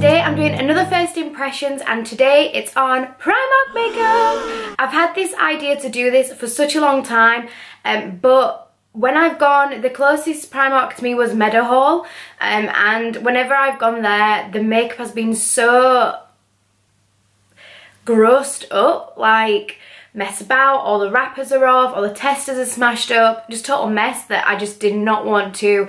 today I'm doing another first impressions, and today it's on Primark Make-up. I've had this idea to do this for such a long time, but when I've gone, the closest Primark to me was Meadowhall, and whenever I've gone there, the makeup has been so grossed up, like mess about, all the wrappers are off, all the testers are smashed up, just total mess that I just did not want to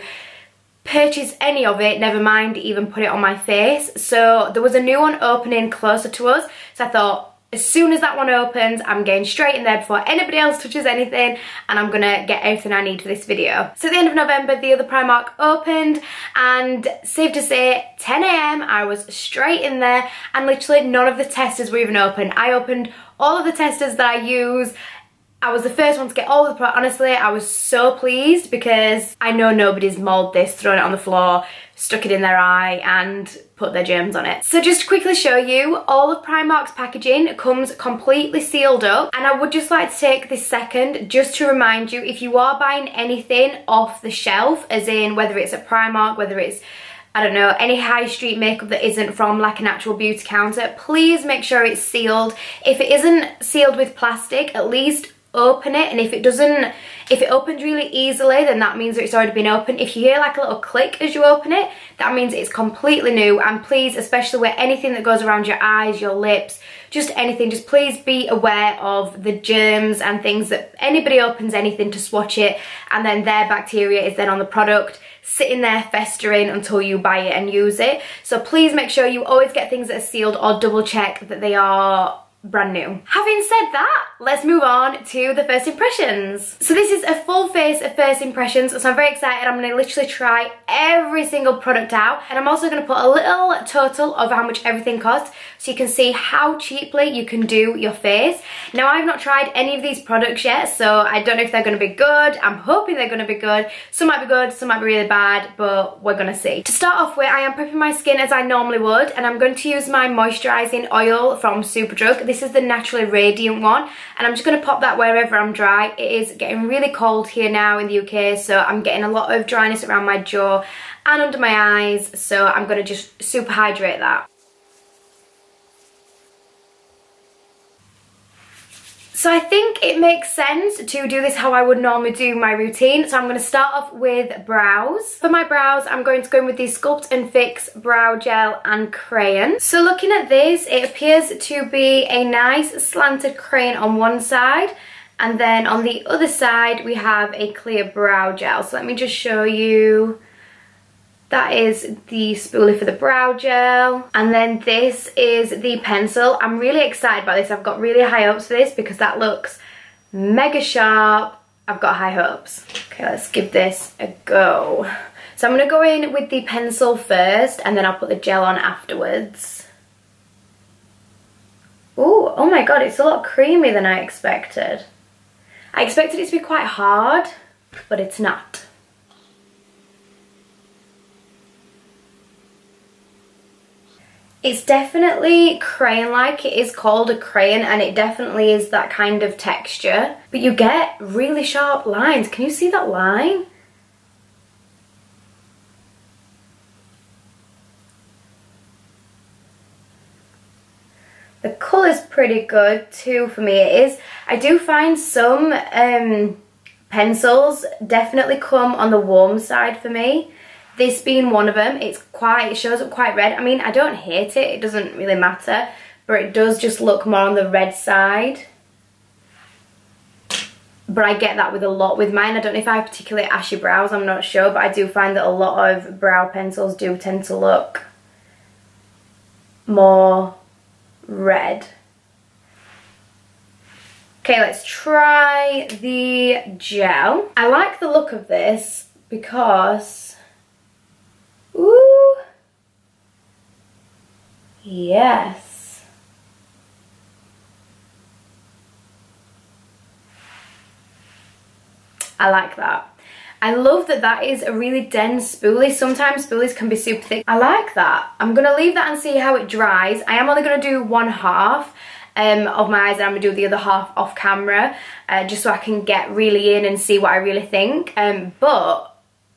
purchase any of it, never mind even put it on my face. So there was a new one opening closer to us, so I thought as soon as that one opens, I'm getting straight in there before anybody else touches anything, and I'm gonna get everything I need for this video. So at the end of November, the other Primark opened, and safe to say 10 AM I was straight in there, and literally none of the testers were even open. I opened all of the testers that I use. I was the first one to get all of the product. Honestly, I was so pleased because I know nobody's mauled this, thrown it on the floor, stuck it in their eye and put their germs on it. So just to quickly show you, all of Primark's packaging comes completely sealed up, and I would just like to take this second just to remind you, if you are buying anything off the shelf, as in whether it's at Primark, whether it's, I don't know, any high street makeup that isn't from like an actual beauty counter, please make sure it's sealed. If it isn't sealed with plastic, at least open it, and if it opens really easily, then that means that it's already been opened. If you hear like a little click as you open it, that means it's completely new. And please, especially with anything that goes around your eyes, your lips, just anything, just please be aware of the germs and things that anybody opens anything to swatch it, and then their bacteria is then on the product, sitting there festering until you buy it and use it. So please make sure you always get things that are sealed, or double check that they are brand new. Having said that, let's move on to the first impressions. So this is a full face of first impressions, so I'm very excited. I'm going to literally try every single product out, and I'm also going to put a little total of how much everything costs, so you can see how cheaply you can do your face. Now, I've not tried any of these products yet, so I don't know if they're going to be good. I'm hoping they're going to be good. Some might be good, some might be really bad, but we're going to see. To start off with, I am prepping my skin as I normally would, and I'm going to use my moisturising oil from Superdrug. This is the Naturally Radiant one, and I'm just going to pop that wherever I'm dry. It is getting really cold here now in the UK, so I'm getting a lot of dryness around my jaw and under my eyes, so I'm going to just super hydrate that. So I think it makes sense to do this how I would normally do my routine. So I'm going to start off with brows. For my brows, I'm going to go in with the Sculpt and Fix Brow Gel and Crayon. So looking at this, it appears to be a nice slanted crayon on one side, and then on the other side we have a clear brow gel. So let me just show you. That is the spoolie for the brow gel, and then this is the pencil. I'm really excited about this. I've got really high hopes for this because that looks mega sharp. I've got high hopes. Okay, let's give this a go. So I'm going to go in with the pencil first, and then I'll put the gel on afterwards. Ooh, oh my god, it's a lot creamy than I expected. I expected it to be quite hard, but it's not. It's definitely crayon-like. It is called a crayon, and it definitely is that kind of texture. But you get really sharp lines. Can you see that line? The colour's pretty good too for me. It is. I do find some pencils definitely come on the warm side for me. This being one of them, it shows up quite red. I mean, I don't hate it, it doesn't really matter, but it does just look more on the red side. But I get that with a lot with mine. I don't know if I have particularly ashy brows, I'm not sure, but I do find that a lot of brow pencils do tend to look more red. Okay, let's try the gel. I like the look of this because, ooh, yes. I like that. I love that that is a really dense spoolie. Sometimes spoolies can be super thick. I like that. I'm going to leave that and see how it dries. I am only going to do one half of my eyes, and I'm going to do the other half off camera, just so I can get really in and see what I really think. But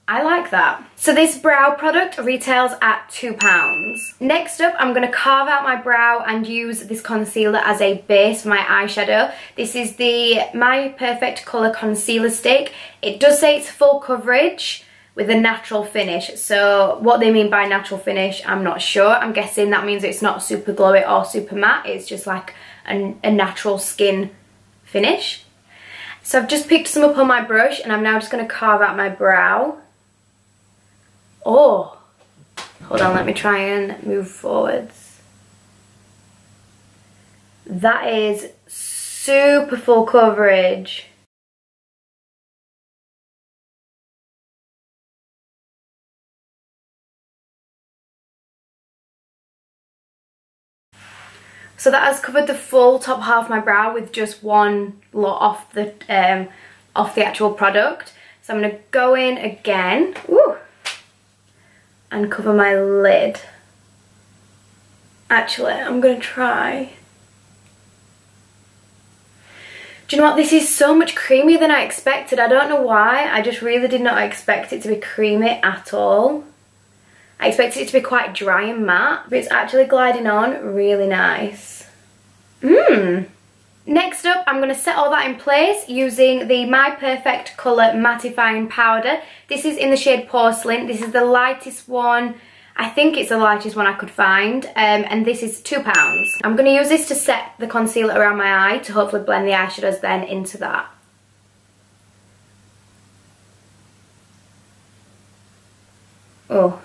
I like that. So this brow product retails at £2. Next up, I'm going to carve out my brow and use this concealer as a base for my eyeshadow. This is the My Perfect Colour Concealer Stick. It does say it's full coverage with a natural finish. So what they mean by natural finish, I'm not sure. I'm guessing that means it's not super glowy or super matte. It's just like a natural skin finish. So I've just picked some up on my brush and I'm now just going to carve out my brow. Oh, hold on, let me try and move forwards. That is super full coverage. So that has covered the full top half of my brow with just one lot off the actual product. So I'm going to go in again, woo, and cover my lid. Actually, I'm going to try. Do you know what? This is so much creamier than I expected. I don't know why. I just really did not expect it to be creamy at all. I expected it to be quite dry and matte, but it's actually gliding on really nice. Next up, I'm going to set all that in place using the My Perfect Colour Mattifying Powder. This is in the shade Porcelain. This is the lightest one. I think it's the lightest one I could find, and this is £2. I'm going to use this to set the concealer around my eye to hopefully blend the eyeshadows then into that. Oh.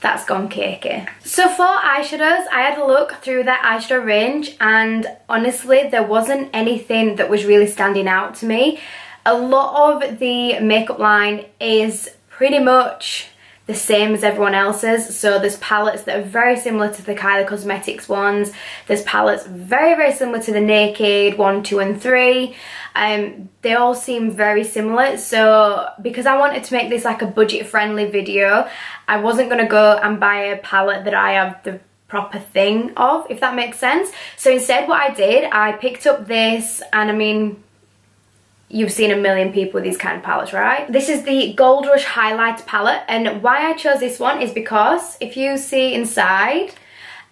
That's gone cakey. So for eyeshadows, I had a look through their eyeshadow range and honestly there wasn't anything that was really standing out to me. A lot of the makeup line is pretty much the same as everyone else's. So there's palettes that are very similar to the Kylie Cosmetics ones. There's palettes very similar to the Naked 1, 2 and 3. They all seem very similar, so because I wanted to make this like a budget friendly video, I wasn't going to go and buy a palette that I have the proper thing of, if that makes sense. So instead what I did, I picked up this, and I mean, you've seen a million people with these kind of palettes, right? This is the Gold Rush Highlight palette, and why I chose this one is because if you see inside,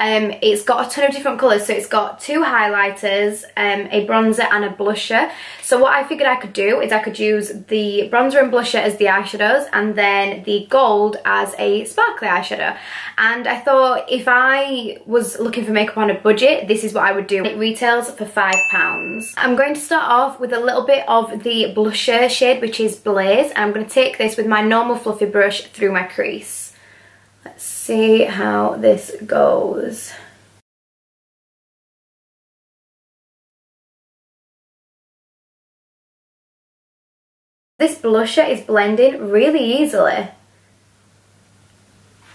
it's got a ton of different colours. So it's got 2 highlighters, a bronzer and a blusher. So what I figured I could do is I could use the bronzer and blusher as the eyeshadows and then the gold as a sparkly eyeshadow. And I thought if I was looking for makeup on a budget, this is what I would do. It retails for £5. I'm going to start off with a little bit of the blusher shade, which is Blaze. And I'm going to take this with my normal fluffy brush through my crease. Let's see how this goes. This blusher is blending really easily.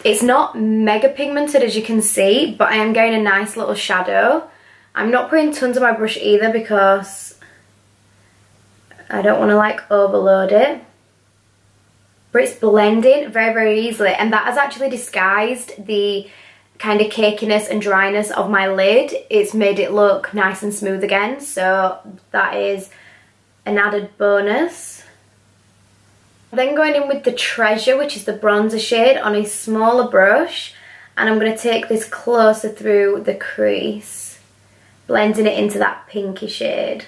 It's not mega pigmented as you can see, but I am getting a nice little shadow. I'm not putting tons of my brush either because I don't want to like overload it. But it's blending very easily, and that has actually disguised the kind of cakiness and dryness of my lid. It's made it look nice and smooth again, so that is an added bonus. Then going in with the Treasure, which is the bronzer shade, on a smaller brush, and I'm going to take this closer through the crease, blending it into that pinky shade.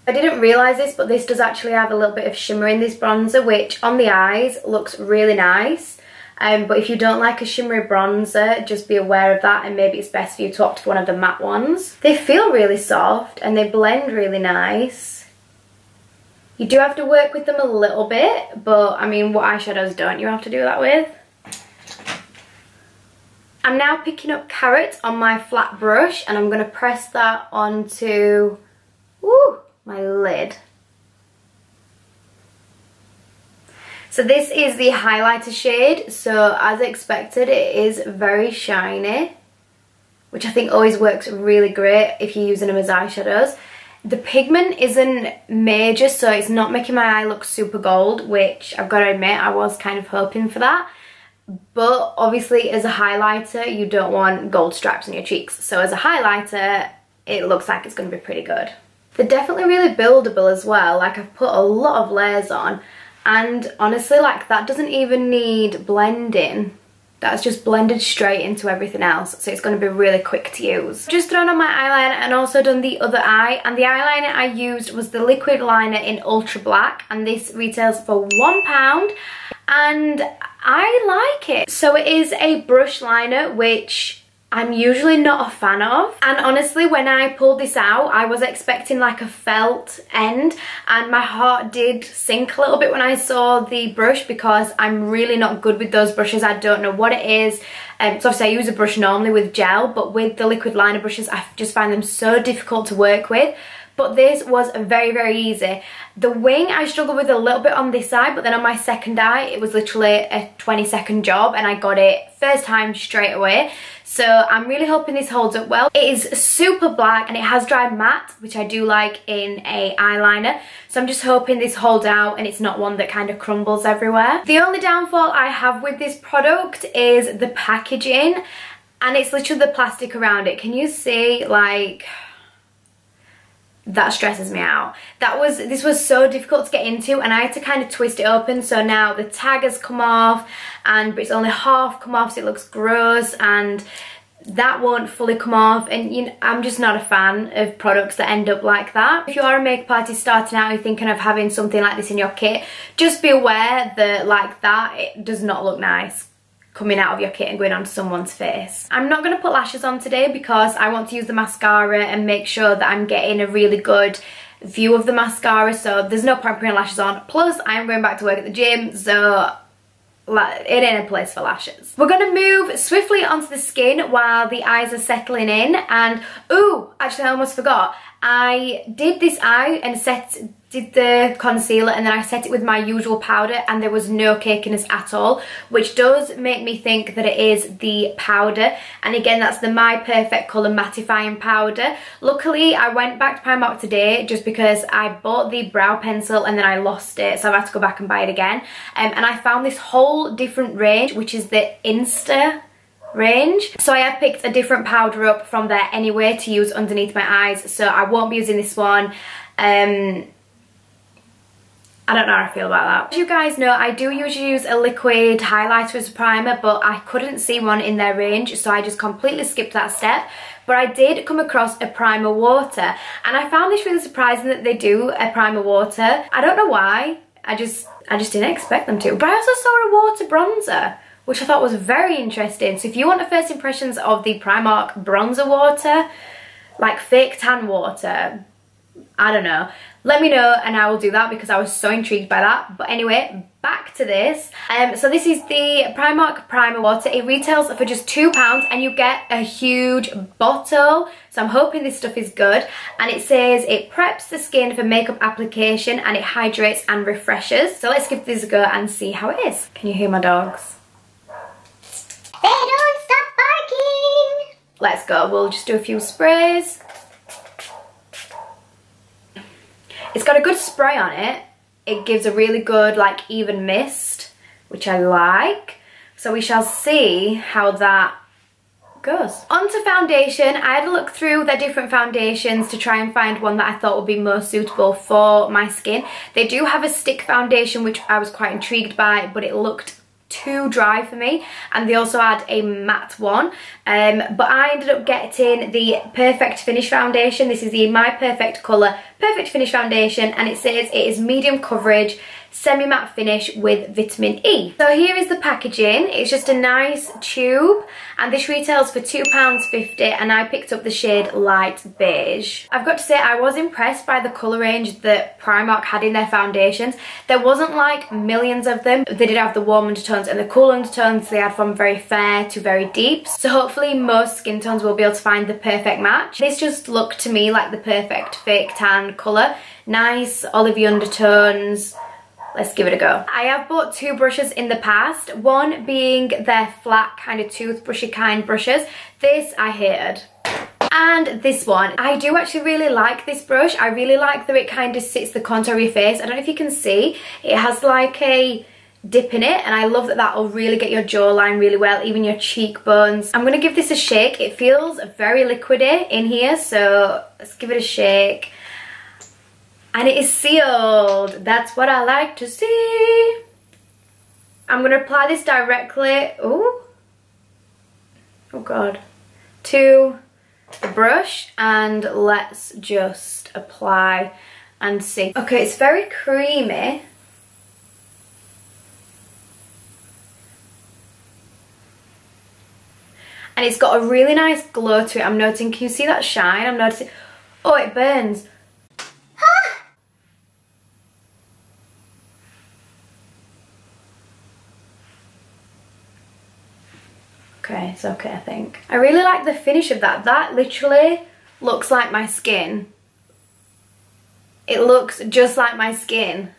I didn't realise this, but this does actually have a little bit of shimmer in this bronzer, which on the eyes looks really nice. But if you don't like a shimmery bronzer, just be aware of that, and maybe it's best for you to opt for one of the matte ones. They feel really soft and they blend really nice. You do have to work with them a little bit, but I mean, what eyeshadows don't you have to do that with? I'm now picking up Carrot on my flat brush, and I'm going to press that onto my lid. So this is the highlighter shade, so as expected it is very shiny, which I think always works really great if you're using them as eyeshadows. The pigment isn't major, so it's not making my eye look super gold, which I've got to admit I was kind of hoping for that. But obviously as a highlighter you don't want gold stripes on your cheeks, so as a highlighter it looks like it's going to be pretty good. They're definitely really buildable as well. Like, I've put a lot of layers on, and honestly, like, that doesn't even need blending. That's just blended straight into everything else, so it's going to be really quick to use. Just thrown on my eyeliner and also done the other eye, and the eyeliner I used was the liquid liner in Ultra Black, and this retails for £1, and I like it. So it is a brush liner, which I'm usually not a fan of, and honestly when I pulled this out I was expecting like a felt end, and my heart did sink a little bit when I saw the brush, because I'm really not good with those brushes. I don't know what it is. So obviously I use a brush normally with gel, but with the liquid liner brushes I just find them so difficult to work with. But this was very, very easy. The wing I struggled with a little bit on this eye, but then on my second eye it was literally a 20-second job and I got it first time straight away. So I'm really hoping this holds up well. It is super black and it has dried matte, which I do like in a eyeliner. So I'm just hoping this holds out and it's not one that kind of crumbles everywhere. The only downfall I have with this product is the packaging, and it's literally the plastic around it. Can you see, like, that stresses me out. This was so difficult to get into, and I had to kind of twist it open, so now the tag has come off, and but it's only half come off, so it looks gross, and that won't fully come off, and you know, I'm just not a fan of products that end up like that. If you are a makeup artist starting out, you're thinking of having something like this in your kit, just be aware that like that, it does not look nice coming out of your kit and going onto someone's face. I'm not going to put lashes on today because I want to use the mascara and make sure that I'm getting a really good view of the mascara, so there's no point putting lashes on. Plus I'm going back to work at the gym, so it ain't a place for lashes. We're going to move swiftly onto the skin while the eyes are settling in, and ooh, actually I almost forgot. I did this eye and did the concealer, and then I set it with my usual powder, and there was no cakiness at all, which does make me think that it is the powder. And again, that's the My Perfect Colour mattifying powder. Luckily I went back to Primark today just because I bought the brow pencil and then I lost it, so I've had to go back and buy it again, and I found this whole different range, which is the Insta range. So I have picked a different powder up from there anyway to use underneath my eyes, so I won't be using this one. I don't know how I feel about that. As you guys know, I do usually use a liquid highlighter as a primer, but I couldn't see one in their range, so I just completely skipped that step. But I did come across a primer water, and I found this really surprising that they do a primer water. I don't know why, I just didn't expect them to. But I also saw a water bronzer, which I thought was very interesting. So if you want the first impressions of the Primark bronzer water, like fake tan water, I don't know, let me know and I will do that because I was so intrigued by that. But anyway, back to this. So this is the Primark Primer Water. It retails for just £2 and you get a huge bottle. So I'm hoping this stuff is good. And it says it preps the skin for makeup application and it hydrates and refreshes. So let's give this a go and see how it is. Can you hear my dogs? They don't stop barking! Let's go, we'll just do a few sprays. It's got a good spray on it. It gives a really good, like, even mist, which I like. So we shall see how that goes. On to foundation. I had a look through their different foundations to try and find one that I thought would be most suitable for my skin. They do have a stick foundation, which I was quite intrigued by, but it looked too dry for me, and they also had a matte one, but I ended up getting the Perfect Finish foundation. This is the My Perfect Colour Perfect Finish foundation, and it says it is medium coverage, semi-matte finish with vitamin E. So here is the packaging. It's just a nice tube, and this retails for £2.50, and I picked up the shade light beige. I've got to say I was impressed by the colour range that Primark had in their foundations. There wasn't like millions of them. They did have the warm undertones and the cool undertones. They had from very fair to very deep, so hopefully most skin tones will be able to find the perfect match. This just looked to me like the perfect fake tan colour. Nice olivey undertones. Let's give it a go. I have bought two brushes in the past, one being their flat kind of toothbrushy kind brushes. This I hated. And this one, I do actually really like this brush. I really like that it kind of sits the contour of your face. I don't know if you can see, it has like a dip in it, and I love that that'll really get your jawline really well, even your cheekbones. I'm going to give this a shake. It feels very liquidy in here, so let's give it a shake. And it is sealed. That's what I like to see. I'm going to apply this directly, oh god, to the brush, and let's just apply and see. Okay, it's very creamy. And it's got a really nice glow to it. I'm noticing, can you see that shine? I'm noticing, oh, it burns. Okay, it's okay, I think. I really like the finish of that. That literally looks like my skin. It looks just like my skin.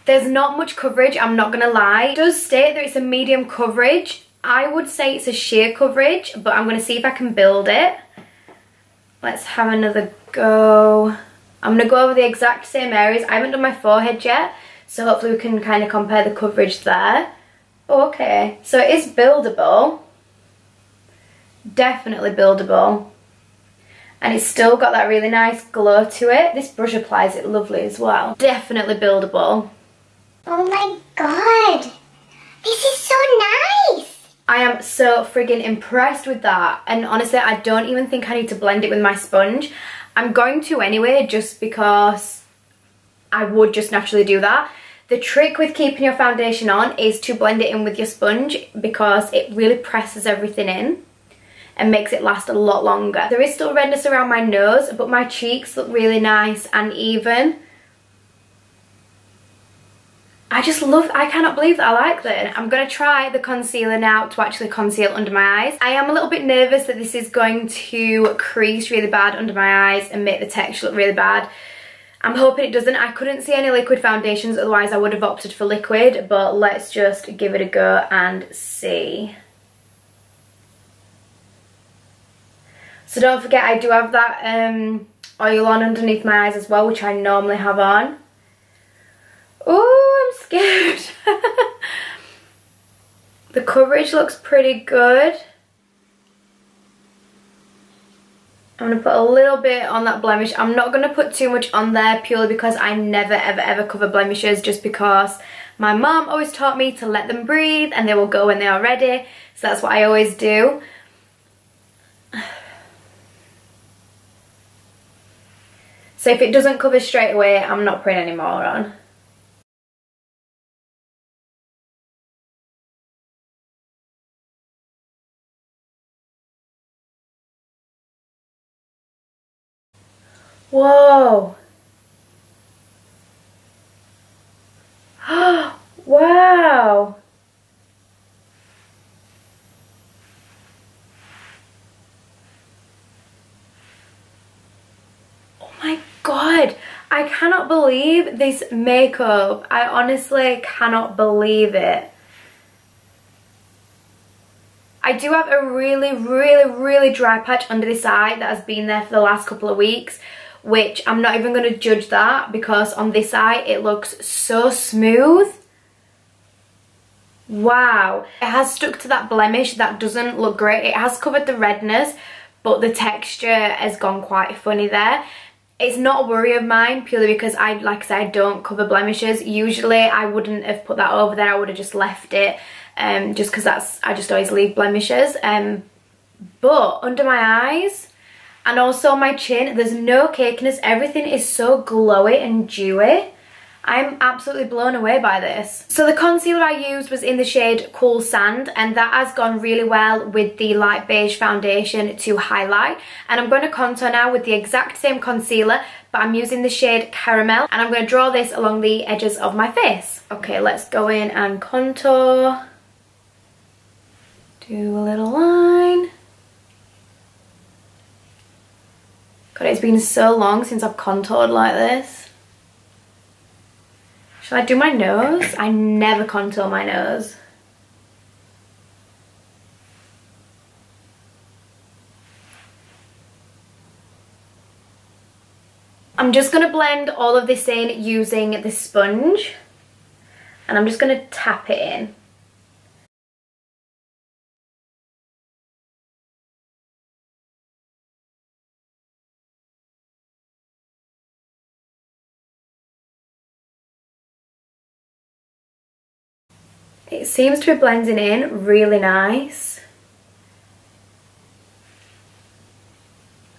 There's not much coverage, I'm not gonna lie. It does state that it's a medium coverage. I would say it's a sheer coverage, but I'm gonna see if I can build it. Let's have another go. I'm gonna go over the exact same areas. I haven't done my forehead yet, so hopefully we can kind of compare the coverage there. Oh, okay, so it is buildable. Definitely buildable. And it's still got that really nice glow to it. This brush applies it lovely as well. Definitely buildable. Oh my god, this is so nice. I am so friggin' impressed with that. And honestly, I don't even think I need to blend it with my sponge. I'm going to anyway, just because I would just naturally do that. The trick with keeping your foundation on is to blend it in with your sponge, because it really presses everything in and makes it last a lot longer. There is still redness around my nose, but my cheeks look really nice and even. I cannot believe that I like that. I'm gonna try the concealer now to actually conceal under my eyes. I am a little bit nervous that this is going to crease really bad under my eyes and make the texture look really bad. I'm hoping it doesn't. I couldn't see any liquid foundations, otherwise I would have opted for liquid, but let's just give it a go and see. So don't forget, I do have that oil on underneath my eyes as well, which I normally have on. Oh, I'm scared. The coverage looks pretty good. I'm going to put a little bit on that blemish. I'm not going to put too much on there, purely because I never ever ever cover blemishes, just because my mum always taught me to let them breathe and they will go when they are ready. So that's what I always do. So if it doesn't cover straight away, I'm not putting any more on. Whoa. Wow. Oh my god. I cannot believe this makeup. I honestly cannot believe it. I do have a really dry patch under this eye that has been there for the last couple of weeks, which I'm not even going to judge that, because on this eye it looks so smooth. Wow. It has stuck to that blemish that doesn't look great. It has covered the redness, but the texture has gone quite funny there. It's not a worry of mine, purely because like I said, I don't cover blemishes. Usually I wouldn't have put that over there. I would have just left it, just because I just always leave blemishes. But under my eyes and also my chin, there's no cakiness. Everything is so glowy and dewy. I'm absolutely blown away by this. So the concealer I used was in the shade Cool Sand, and that has gone really well with the light beige foundation to highlight. And I'm going to contour now with the exact same concealer, but I'm using the shade Caramel, and I'm going to draw this along the edges of my face. Okay, let's go in and contour. Do a little line. God, it's been so long since I've contoured like this. Should I do my nose? I never contour my nose. I'm just going to blend all of this in using this sponge, and I'm just going to tap it in. It seems to be blending in really nice.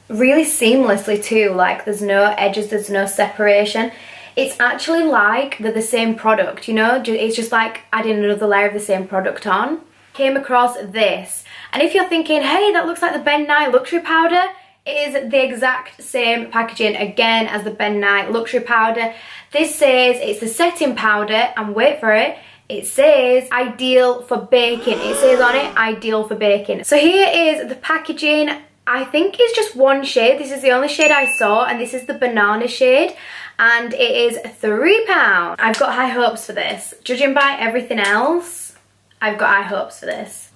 Really seamlessly too, like there's no edges, there's no separation. It's actually like they're the same product, you know, it's just like adding another layer of the same product on. Came across this, and if you're thinking, hey, that looks like the Ben Nye Luxury Powder, it is the exact same packaging again as the Ben Nye Luxury Powder. This says it's the setting powder, and wait for it, it says ideal for baking. It says on it, ideal for baking. So here is the packaging. I think it's just one shade. This is the only shade I saw, and this is the banana shade, and it is £3. I've got high hopes for this. Judging by everything else, I've got high hopes for this.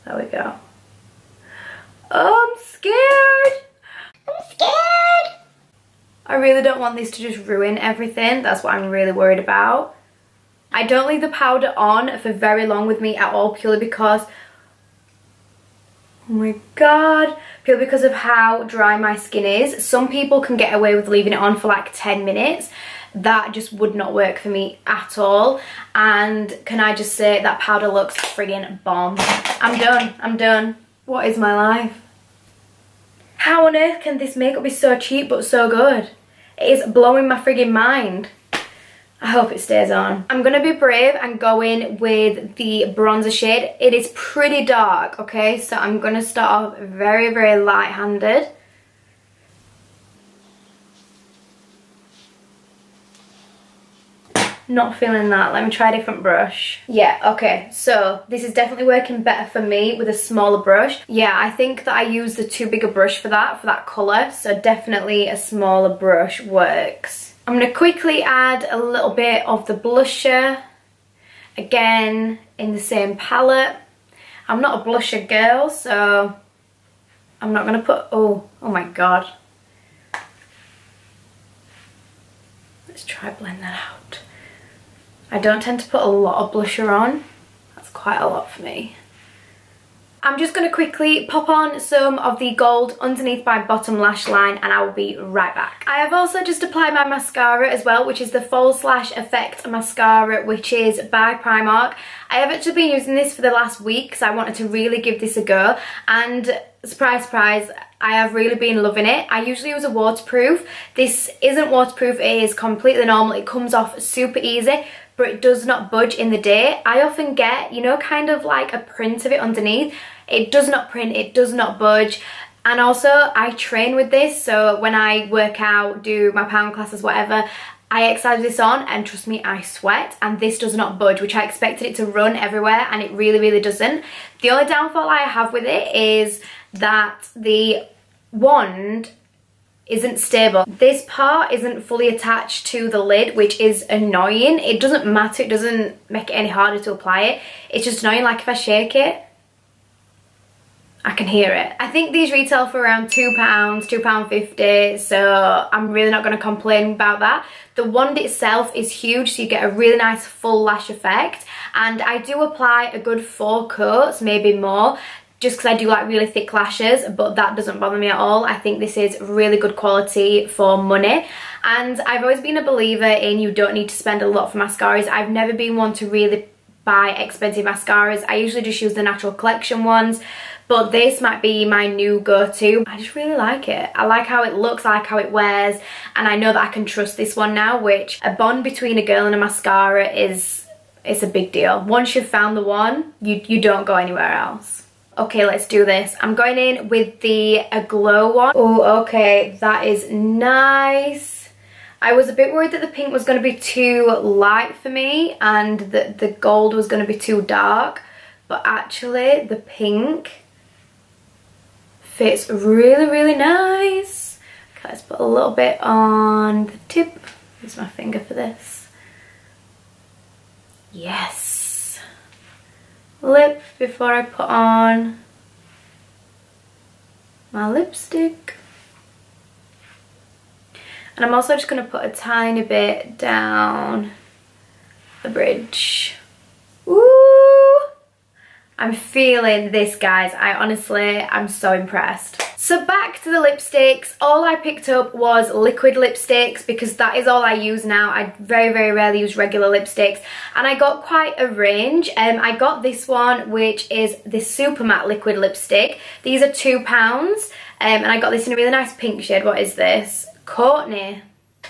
There we go. Oh, I'm scared. I'm scared. I really don't want this to just ruin everything. That's what I'm really worried about. I don't leave the powder on for very long with me at all, purely because, oh my god, purely because of how dry my skin is. Some people can get away with leaving it on for like 10 minutes. That just would not work for me at all. And can I just say, that powder looks friggin' bomb. I'm done, I'm done. What is my life? How on earth can this makeup be so cheap but so good? It is blowing my friggin' mind. I hope it stays on. I'm gonna be brave and go in with the bronzer shade. It is pretty dark, okay? So I'm gonna start off very, very light-handed. Not feeling that. Let me try a different brush. Yeah, okay, so this is definitely working better for me with a smaller brush. Yeah, I think that I used the too big a brush for that colour, so definitely a smaller brush works. I'm going to quickly add a little bit of the blusher, again in the same palette. I'm not a blusher girl, so I'm not going to put, oh my god. Let's try blend that out. I don't tend to put a lot of blusher on. That's quite a lot for me. I'm just going to quickly pop on some of the gold underneath my bottom lash line, and I will be right back. I have also just applied my mascara as well, which is the False Lash Effect Mascara, which is by Primark. I have actually been using this for the last week because I wanted to really give this a go, and surprise, surprise, I have really been loving it. I usually use a waterproof. This isn't waterproof, it is completely normal. It comes off super easy, but it does not budge in the day. I often get, you know, kind of like a print of it underneath. It does not print, it does not budge. And also, I train with this, so when I work out, do my pound classes, whatever, I exercise this on, and trust me, I sweat, and this does not budge, which I expected it to run everywhere, and it really, really doesn't. The only downfall I have with it is that the wand isn't stable. This part isn't fully attached to the lid, which is annoying. It doesn't matter, it doesn't make it any harder to apply it. It's just annoying, like if I shake it, I can hear it. I think these retail for around £2, £2.50, so I'm really not going to complain about that. The wand itself is huge, so you get a really nice full lash effect, and I do apply a good 4 coats, maybe more, just because I do like really thick lashes, but that doesn't bother me at all. I think this is really good quality for money, and I've always been a believer in you don't need to spend a lot for mascaras. I've never been one to really buy expensive mascaras. I usually just use the Natural Collection ones, but this might be my new go-to. I just really like it. I like how it looks, I like how it wears, and I know that I can trust this one now, which a bond between a girl and a mascara is, it's a big deal. Once you've found the one, you don't go anywhere else. Okay, let's do this. I'm going in with the Glow one. Oh, okay, that is nice. I was a bit worried that the pink was going to be too light for me and that the gold was going to be too dark, but actually the pink fits really, really nice. Okay, let's put a little bit on the tip. Use my finger for this. Yes. Lip before I put on my lipstick. And I'm also just going to put a tiny bit down the bridge. Ooh! I'm feeling this, guys. I'm so impressed. So back to the lipsticks. All I picked up was liquid lipsticks because that is all I use now. I very, very rarely use regular lipsticks. And I got quite a range. I got this one, which is this super matte liquid lipstick. These are £2. And I got this in a really nice pink shade. What is this? Courtney.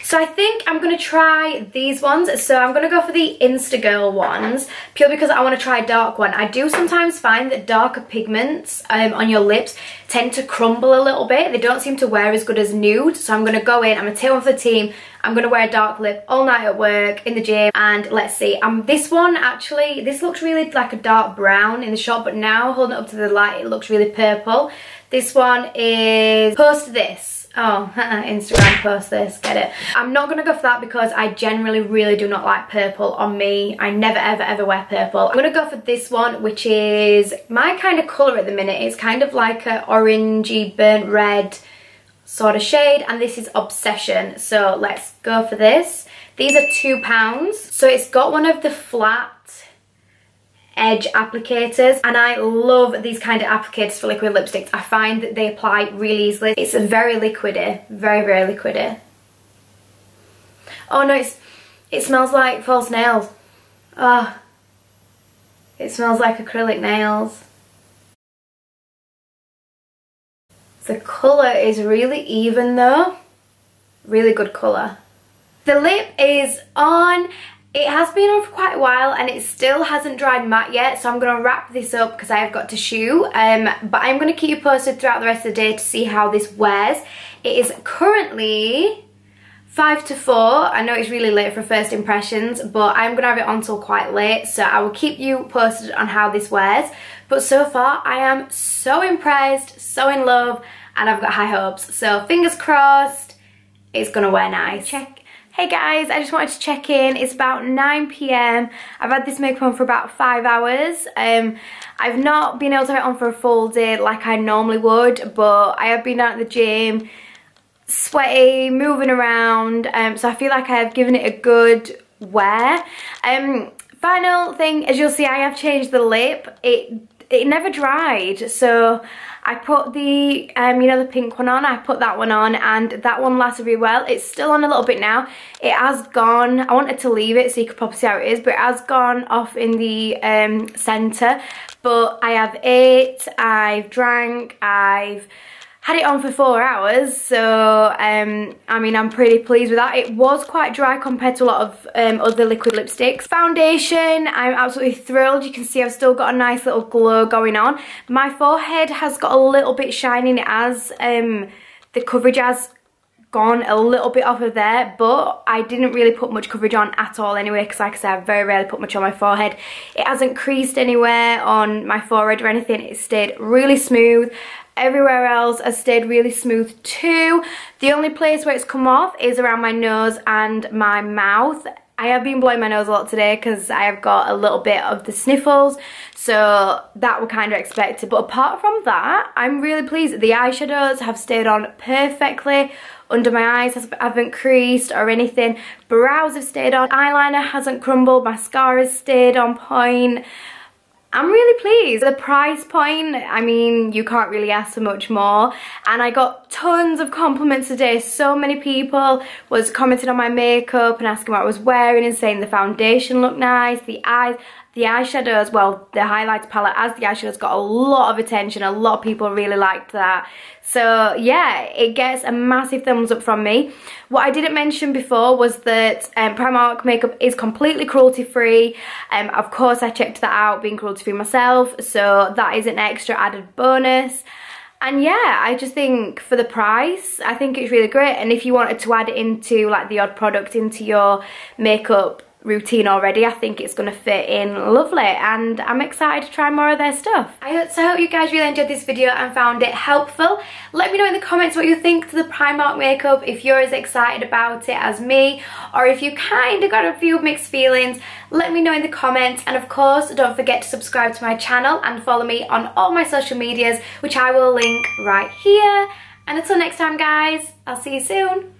So I think I'm going to try these ones. So I'm going to go for the Instagirl ones, purely because I want to try a dark one. I do sometimes find that darker pigments on your lips tend to crumble a little bit. They don't seem to wear as good as nude. So I'm going to go in, I'm going to take one for the team. I'm going to wear a dark lip all night at work, in the gym, and let's see. This one actually, this looks really like a dark brown in the shop, but now holding it up to the light, it looks really purple. This one is Post This. Oh, Instagram, post this, get it. I'm not going to go for that because I generally really do not like purple on me. I never ever ever wear purple. I'm going to go for this one, which is my kind of colour at the minute. It's kind of like an orangey burnt red sort of shade, and this is Obsession. So let's go for this. These are £2. So it's got one of the flat edge applicators, and I love these kind of applicators for liquid lipsticks. I find that they apply really easily. It's very liquidy, very, very liquidy. Oh no, it smells like false nails. Oh, it smells like acrylic nails. The colour is really even though. Really good colour. The lip is on. It has been on for quite a while and it still hasn't dried matte yet, so I'm going to wrap this up because I have got to shoot. But I'm going to keep you posted throughout the rest of the day to see how this wears. It is currently 5 to 4. I know it's really late for first impressions, but I'm going to have it on till quite late, so I will keep you posted on how this wears. But so far, I am so impressed, so in love, and I've got high hopes. So fingers crossed, it's going to wear nice. Hey guys, I just wanted to check in. It's about 9 PM. I've had this makeup on for about 5 hours. I've not been able to have it on for a full day like I normally would, but I have been out at the gym, sweaty, moving around, so I feel like I have given it a good wear. Final thing, as you'll see, I have changed the lip. It never dried, so I put the, you know, the pink one on. I put that one on and that one lasted really well. It's still on a little bit now. It has gone, I wanted to leave it so you could probably see how it is, but it has gone off in the centre. But I have ate, I've drank, I've had it on for 4 hours, so I mean, I'm pretty pleased with that. It was quite dry compared to a lot of other liquid lipsticks. Foundation, I'm absolutely thrilled. You can see I've still got a nice little glow going on. My forehead has got a little bit shiny in it as the coverage has gone a little bit off of there, but I didn't really put much coverage on at all anyway, because like I said, I very rarely put much on my forehead. It hasn't creased anywhere on my forehead or anything. It stayed really smooth. Everywhere else has stayed really smooth too. The only place where it's come off is around my nose and my mouth. I have been blowing my nose a lot today because I have got a little bit of the sniffles, so that were kind of expected. But apart from that, I'm really pleased. The eyeshadows have stayed on perfectly. Under my eyes haven't creased or anything. Brows have stayed on. Eyeliner hasn't crumbled. Mascara's stayed on point. I'm really pleased. The price point, I mean, you can't really ask for much more. And I got tons of compliments today. So many people was commenting on my makeup and asking what I was wearing and saying the foundation looked nice, the eyeshadows, well, the highlighter palette as the eyeshadows got a lot of attention. A lot of people really liked that. So yeah, it gets a massive thumbs up from me. What I didn't mention before was that Primark Make-up is completely cruelty free. Of course I checked that out, being cruelty free myself, so that is an extra added bonus. And yeah, I just think for the price, I think it's really great. And if you wanted to add it into like the odd product into your makeup routine already, I think it's going to fit in lovely, and I'm excited to try more of their stuff. I hope you guys really enjoyed this video and found it helpful. Let me know in the comments what you think to the Primark makeup, if you're as excited about it as me, or if you kind of got a few mixed feelings. Let me know in the comments, and of course don't forget to subscribe to my channel and follow me on all my social medias, which I will link right here. And until next time guys, I'll see you soon.